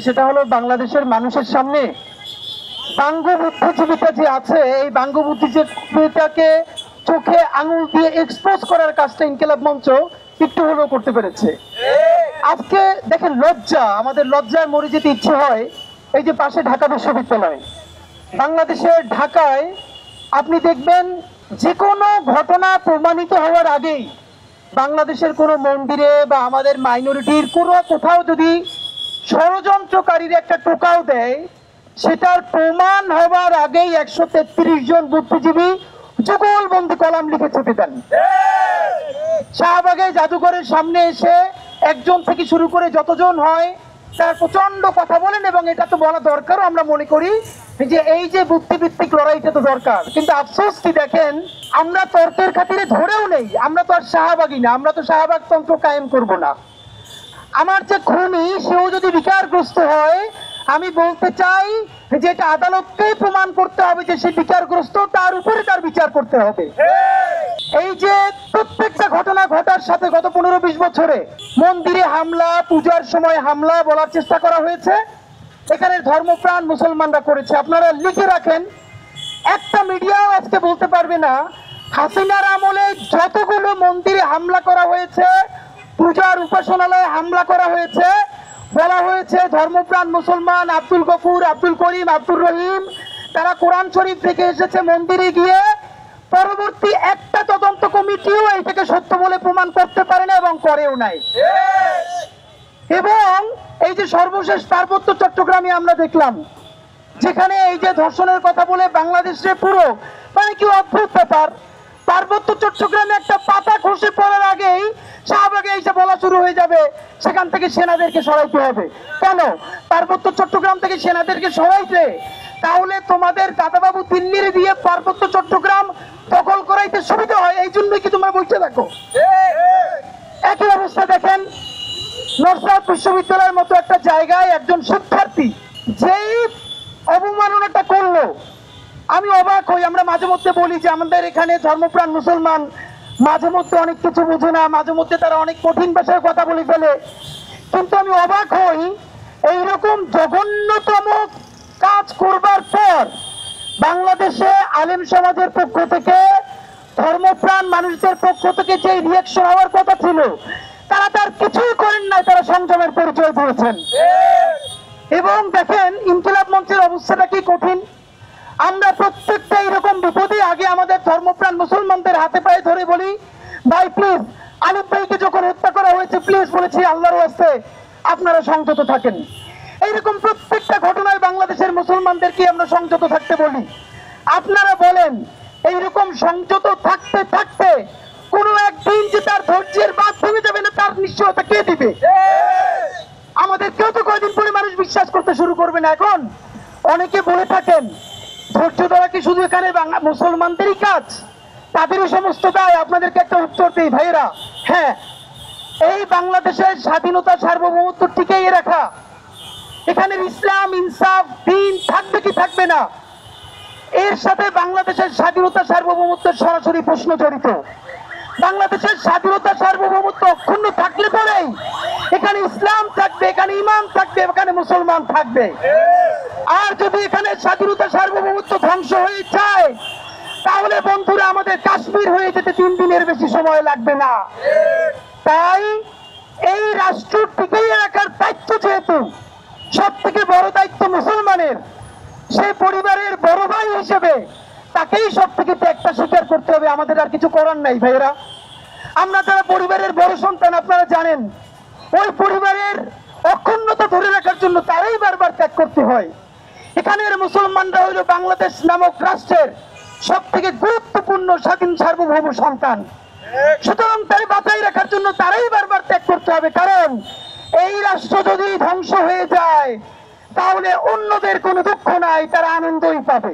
সেটা হলো বাংলাদেশের মানুষের সামনে বাঙ্গু বুদ্ধিজীবীটা যে আছে, এই বাঙ্গু বুদ্ধিজীবীটাকে চোখে আঙুল দিয়ে এক্সপোজ করার কাজটা ইনকিলাব মঞ্চ একটু হলেও করতে পেরেছে। আজকে দেখেন লজ্জা, আমাদের লজ্জায় মরে যেতে ইচ্ছে হয়। এই যে পাশে ঢাকা বিশ্ববিদ্যালয়, বাংলাদেশের ঢাকায় আপনি দেখবেন যে কোনো ঘটনা প্রমাণিত হওয়ার আগেই বাংলাদেশের কোনো মন্দিরে বা আমাদের মাইনরিটির কোনো কোথাও যদি ষড়যন্ত্রকারীর একটা টোকাও দেয়, সেটার প্রমাণ হবার আগেই 133 জন বুদ্ধিজীবী যুগলবন্দি কলাম লিখে চেপে দেন। শাহবাগে জাদুঘরের সামনে এসে একজন থেকে শুরু করে যতজন হয় তার প্রচন্ড কথা বলেন, এবং এটা তো বলা দরকারও। আমরা মনে করি যে এই যে বুদ্ধিভিত্তিক লড়াইটা তো দরকার, কিন্তু আফসোস কি দেখেন, আমরা তর্কের খাতিরে ধরেও নেই। আমরা তো আর শাহবাগী না, আমরা তো শাহবাগ তন্ত্র কায়েম করব না। আমার যে খুনি সেও যদি বিকারগ্রস্ত হয়, আমি বলতে চাই যে এটা আদালতকেই প্রমাণ করতে হবে যে সে বিকারগ্রস্ত, তার উপরে তার বিচার করতে হবে। এই যে প্রত্যেকটা ঘটনা ঘটার সাথে গত 15-20 বছরে মন্দিরে হামলা, পূজার সময় হামলা বলার চেষ্টা করা হয়েছে, এখানে ধর্মপ্রাণ মুসলমানরা করেছে। আপনারা লিখে রাখেন, একটা মিডিয়াও আজকে বলতে পারবে না হাসিনার আমলে যতগুলো মন্দিরে হামলা করা হয়েছে, পূজার উপাসনালয়ে হামলা করা হয়েছে, বলা হয়েছে ধর্মপ্রাণ মুসলমান আব্দুল গফুর, আব্দুল করিম, আব্দুর রহিম তারা কোরআন শরীফ থেকে এসেছে মন্দিরে গিয়ে। পরবর্তী একটা তদন্ত কমিটিও এইটাকে সত্য বলে প্রমাণ করতে পারে না এবং করেও নাই। এবং এই যে সর্বশেষ পার্বত্য চট্টগ্রামে আমরা দেখলাম, যেখানে এই যে ধর্ষণের কথা বলে বাংলাদেশে পুরো মানে কি অদ্ভুত ব্যাপার, পার্বত্য চট্টগ্রামে একটা পাতা খসে পড়ার আগেই শাহবাগে এসে বলা শুরু হয়ে যাবে সেখান থেকে সেনাদেরকে সরাইতে হবে। কেন পার্বত্য চট্টগ্রাম থেকে সেনাদেরকে সরাইতে? তাহলে তোমাদের দাদাবাবু দিল্লির দিয়ে পার্বত্য চট্টগ্রাম দখল করাইতে সুবিধা হয়, এই জন্যই কি তোমরা বলতে থাকো। একই অবস্থা দেখেন নরসাদ বিশ্ববিদ্যালয়ের মতো একটা জায়গায় একজন শিক্ষার্থী যেই অবমাননাটা করলো, আমি অবাক হই। আমরা মাঝে মধ্যে বলি যে আমাদের এখানে ধর্মপ্রাণ মুসলমান মাঝে মধ্যে অনেক কিছু বোঝে না, মাঝে মধ্যে তারা অনেক কঠিন ভাষায় কথা বলে ফেলে, কিন্তু আমি অবাক হই এইরকম জঘন্যতম কাজ করবার পর বাংলাদেশে আলেম সমাজের পক্ষ থেকে, ধর্মপ্রাণ মানুষদের পক্ষ থেকে যে রিয়াকশন হওয়ার কথা ছিল, তারা তার কিছুই করেন নাই, তারা সংযমের পরিচয় দিয়েছেন। এবং দেখেন ইনকিলাব মঞ্চের অবস্থাটা কি কঠিন। আমরা প্রত্যেকটা এরকম বিপদে আগে আমাদের ধর্মপ্রাণ মুসলমানদের হাতে পায়ে ধরে বলি, ভাই প্লিজ, আলিফ ভাইকে যখন হত্যা করা হয়েছে প্লিজ বলেছি আল্লাহর ওয়াস্তে আপনারা সংযত থাকেন। এইরকম প্রত্যেকটা ঘটনায় বাংলাদেশের মুসলমানদেরকে আমরা সংযত থাকতে বলি। আপনারা বলেন এইরকম সংযত থাকতে থাকতে কোনো একদিন যে তার ধৈর্যের বাঁধ ভেঙে যাবে না, তার নিশ্চয়তা কে দিবে? আমাদের কেউ তো কয়েকদিন পরে মানুষ বিশ্বাস করতে শুরু করবে না। এখন অনেকে বলে থাকেন ধৈর্য ধরা কি শুধু এখানে মুসলমানদেরই কাজ, তাদেরই সমস্ত দায়? আপনাদেরকে একটা উত্তর দিই ভাইয়েরা, হ্যাঁ, এই বাংলাদেশের স্বাধীনতা সার্বভৌমত্ব টিকিয়ে রাখা, এখানে ইসলাম ইনসাফ দ্বীন থাকবে কি থাকবে না, এর সাথে বাংলাদেশের স্বাধীনতা সার্বভৌমত্বের সরাসরি প্রশ্ন জড়িত। বাংলাদেশের স্বাধীনতা সার্বভৌমত্ব অক্ষুণ্ণ থাকলে পরেই এখানে ইসলাম থাকবে, এখানে ইমান থাকবে, এখানে মুসলমান থাকবে। আর যদি এখানে স্বাধীনতা সার্বভৌমত্ব ধ্বংস হয়ে যায়, তাহলে বন্ধুরা আমাদের কাশ্মীর হয়ে যেতে 3 দিনের বেশি সময় লাগবে না। তাই এই রাষ্ট্র টিকিয়ে রাখার দায়িত্ব যেহেতু সব থেকে বড় দায়িত্ব মুসলমানের, সেই পরিবারের বড় ভাই হিসেবে তাকেই সব থেকে ত্যাগটা স্বীকার করতে হবে। আমাদের আর কিছু করার নাই ভাইয়েরা। আমরা যারা পরিবারের বড় সন্তান, আপনারা জানেন ওই পরিবারের অক্ষুণ্ণতা ধরে রাখার জন্য তারাই বারবার ত্যাগ করতে হয়। এখানের মুসলমানরা হইল বাংলাদেশ নামক রাষ্ট্রের সব থেকে গুরুত্বপূর্ণ স্বাধীন সার্বভৌম সন্তান। সুতরাং তাই বাঁচাই রাখার জন্য তারাই বারবার ত্যাগ করতে হবে, কারণ এই রাষ্ট্র যদি ধ্বংস হয়ে যায় তাহলে অন্যদের কোনো দুঃখ নাই, তারা আনন্দই পাবে।